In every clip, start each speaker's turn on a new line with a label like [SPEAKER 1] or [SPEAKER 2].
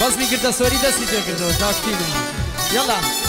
[SPEAKER 1] رزمي قرد سوري دستي تقردو تاكتينو يلا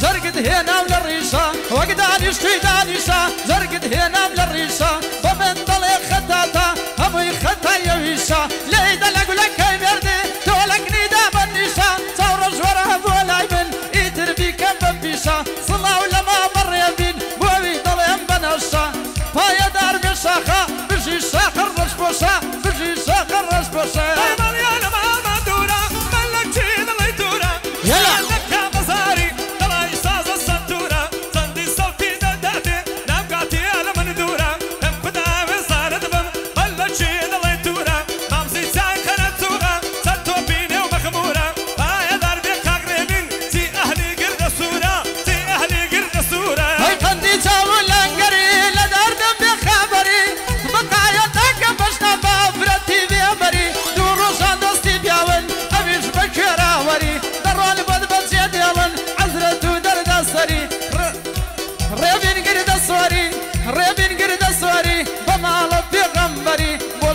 [SPEAKER 2] زرقت هنا ولا الريشة وقدان يشتي دانيشة زرقت هنا ولا الريشة ومن طلق خداتا هم يخدها يويشة ليدا لقو لك كي مردي تولك نيدا بنيشة صور جورها بولا يبن يتر بيك ببيشة صلا ولا ما مر يبين بوي طلق بنشة فايا دار بشاخة بجي شاخر رشبوشة بجي شاخر رشبوشة يلا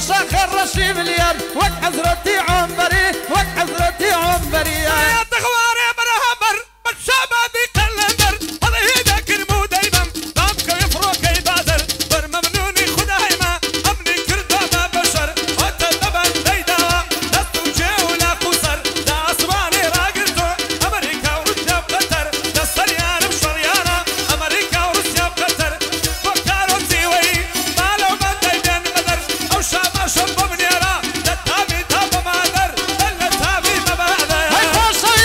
[SPEAKER 2] شاخر رشي مليار وك حزرتي عمري وك حزرتي عمري يا تخواري برهبر بتشابه دي قلندر هذا هيدك المو دايما طابك يفرق يبادر بر ممنوني خدايما امني كردا ما بشر وتدبا ديداوا دستو جي ولا قصر دا اسواني راقرتو امريكا وروسيا بقطر دا الصريان بشريانا امريكا وروسيا بقطر وكارو زيوي مالو من دايدين بدر او شاب شب منيرة تتابي تاب مادر دل تابي مبادر هاي خوصي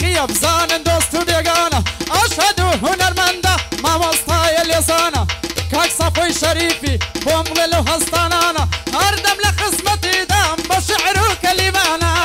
[SPEAKER 1] باقية بزان دوست بيقانا أشهد هنرمنده ما وسطايا اللسانة كاك صفوي شريفي بومغلو هستانانا هردم لخصمتي دام بشعر وكلمانا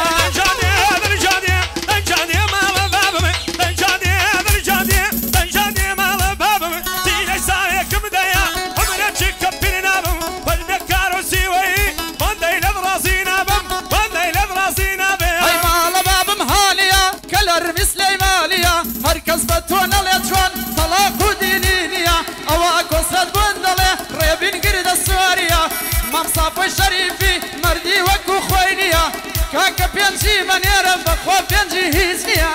[SPEAKER 1] مركز بتون اليجوان طلاق دينينيا أواك وسرد بندلة ريبين قرد السواريا ممصاف الشريفي مردي وكو خوينيا كاكا بينجي من يرم بخوا بينجي هيزنيا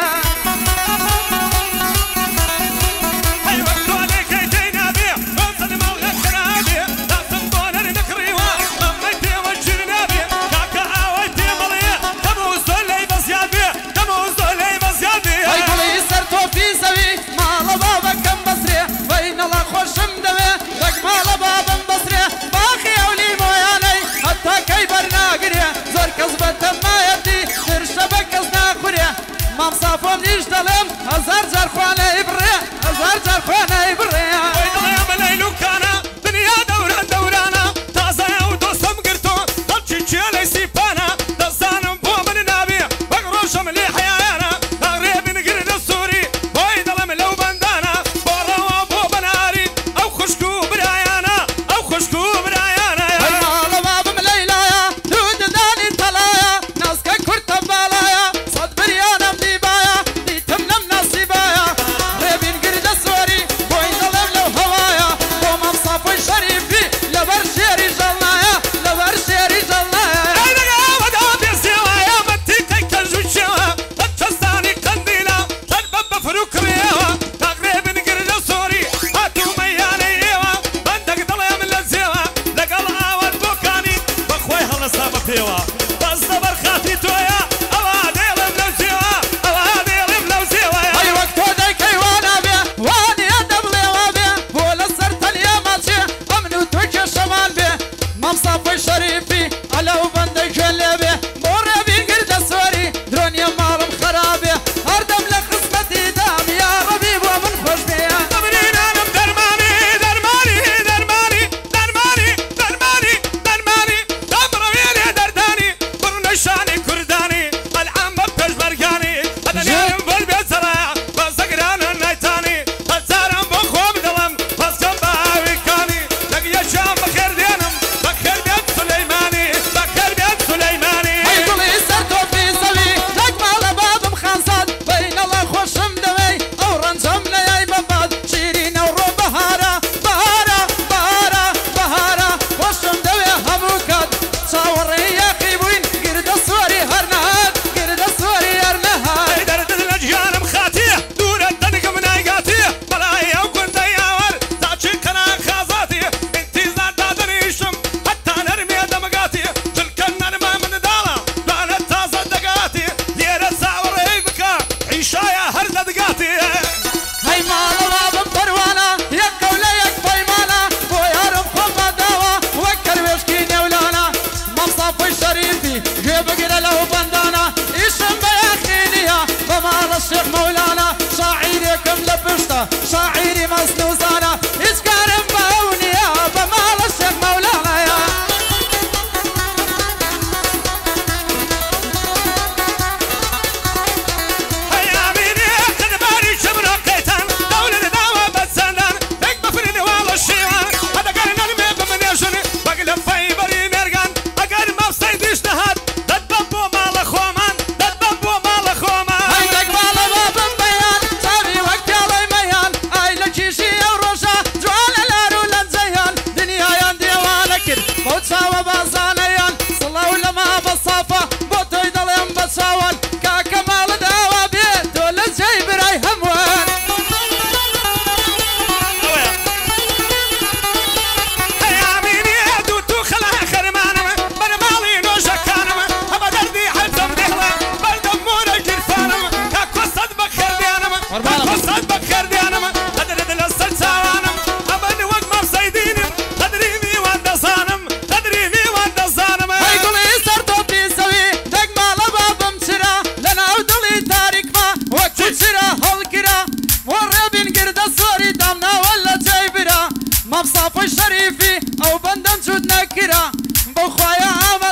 [SPEAKER 1] مصافون يجدلم هزار جرخوانا يبري هزار جرخوانا يبري
[SPEAKER 2] ويدل يا مليلو كانا دنيا دوران دورانا تازا يا ودوسم قرتو طلشي تشيلي سيبانا دزانم بو من نابي بقروش ملي حيانا تغريب نقرد السوري ويدل ملو بندانا بورا وبو بناري او خشكو برايانا او خشكو برايانا يا
[SPEAKER 1] المال باب مليلايا دود داني تلايا ناسكا كرتا بالايا صد بريانا شريفي على وبندك جلبي مر بيقرد السوري درون يا مالم خرابي هردم لك خصمتي دام يا ربيب ومن خوش بيا
[SPEAKER 2] تمرين انا درماني درماني درماني درماني درماني درماني دمرويلي درداني برنشاني كرداني العم بكش برقاني هذا نيرم بالبيت سرايا بسقران النيتاني هزارم بخوم دلم بس كم باويكاني لك يا شام بخير دينم بخير بيت سليماني بخير بيت سليماني
[SPEAKER 1] هيقول يسرتو في سوي لك مال باب مخانصات بين الله خوشم دوي او رنجم لياي مباد شيرين او رو بهارا بهارا بهارا بهارا خوشم دوي هموكات شاوري يا خيبوين قرد السوري هرنهاد قرد السوري هرنهاد
[SPEAKER 2] درد الاجيال مخاتيه دور الدنق من ايقاتيه بلايا وكنت ياور تاجي قناه خازاتي انتي زاد دادنيشم حتى نرمي دمقاتي تلك النرمه من دالا لعنت تازه دقاتي ليره ساور بكا عيشايا هرد دقاتي
[SPEAKER 1] هاي مال باب بروانا يك ولا يك بيمانا ويارم خما داوا وكر وشكي نولانا مصاف الشريفي جيب قرا له بندانا اسم بياخينيا بمال الشيخ مولانا شاعركم لبشتا شاعري مسنوسانا اسكارم باونيا بمال الشيخ مولانا يا
[SPEAKER 2] هيا بيني خدماري شبرا قيتان دولة دعوة بسندان تك بفرني والله الشيوان هذا قرن الميب من يشني بقلب في بري ميرغان اقر ما بسيديش نهاد دبابو مال خومان دبابو مال خومان
[SPEAKER 1] هاي لك مال باب بيان صافي وقت علي ميان اي لك شي او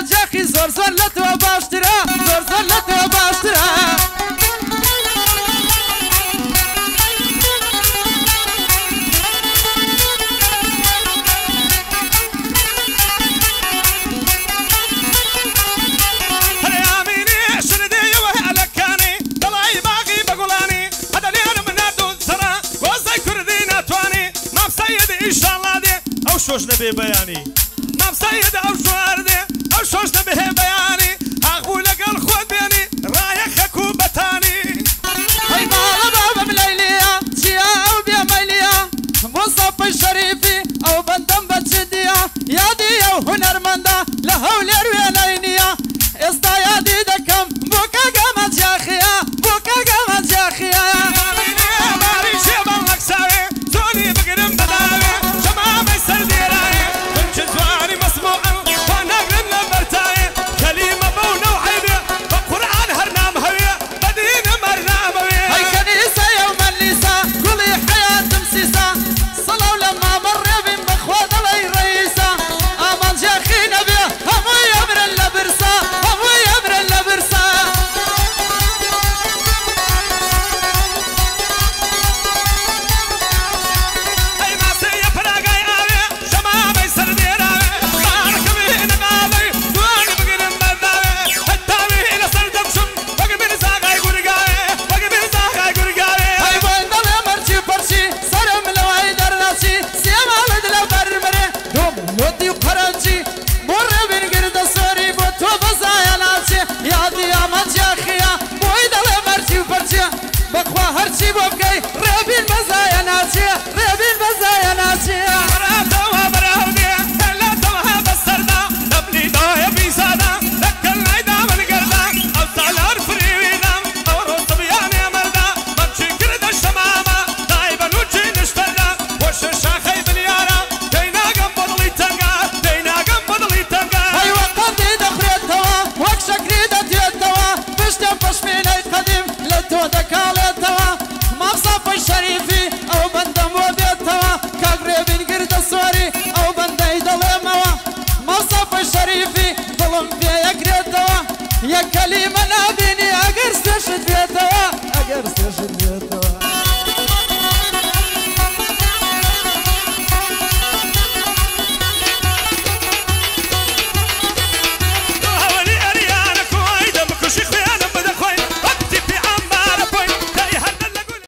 [SPEAKER 1] جاخي زور زور لتو باشترا زور زور لتو باشترا
[SPEAKER 2] شوش نبي بياني ما بسيد او شواردي او شوش نبي بياني اقول لك الخود بياني رايح خكو بتاني
[SPEAKER 1] هاي مالا بابا مليليا شيا او بيا ميليا مصطفى الشريفي او بندم بتشديا يا دي او هنرمندا لهول يروي لينيا استا يا دي دكم بوكا قامت يا خيا بوكا قامت يا خيا
[SPEAKER 2] يا ماري شيبان لك ساوي زوني بقرم بداوي شمام السرديراي كنت زواري مسموعا وانا قرم لبرتاي كلمة بونا وحيبي بقرآن هرنام هوية بدين مرناموي
[SPEAKER 1] هاي كنيسة يوم الليسة كلي حياة مسيسة صلوا لما مر بين بخوات لي رئيسة امان جاخي نبيه همو يبر اللبرسة همو يبر اللبرسة
[SPEAKER 2] هاي ماسية فراقاي آوي شمام السرديراي بارك بيه نقاضي وانا بقرم بداوي التاوي الى سردمشم وقبل زاقاي قرقاوي وقبل زاقاي قرقاوي
[SPEAKER 1] هاي وين ضل مرشي فرشي سرم لو عيدر ناسي سيام على دل برمري دوم لودي وقرنجي مر بين قرد السوري بوتو بزايا ناسي يا دي يا مجاخيا وين ضل مرشي فرشي بخوا هرشي بوكي رابين بزايا ناسي رابين بزايا ناسي
[SPEAKER 2] براتوا براودي هلا توها بسردا دبلي دايا بيسادا دكلنا دام القردا او تعلار فريوينا او رصبيان يا مردا بمشي كرد الشمامة دايبا نوجي نشتردا وش الشاخي باليارا دينا قنبض لي تنقا دينا قنبض لي تنقا
[SPEAKER 1] هاي وقتي دخرت توا وكشك ريدت يتوا بشتم بشميني قديم لتو دكالت توا ما بصف الشريفي او بندم وبيت توا كاقري بين قرد السوري او بندي دلموا ما بصف الشريفي ظلم فيها يقرد توا يا كلمة ناديني اقر استشهد فيها توا اقر استشهد فيها توا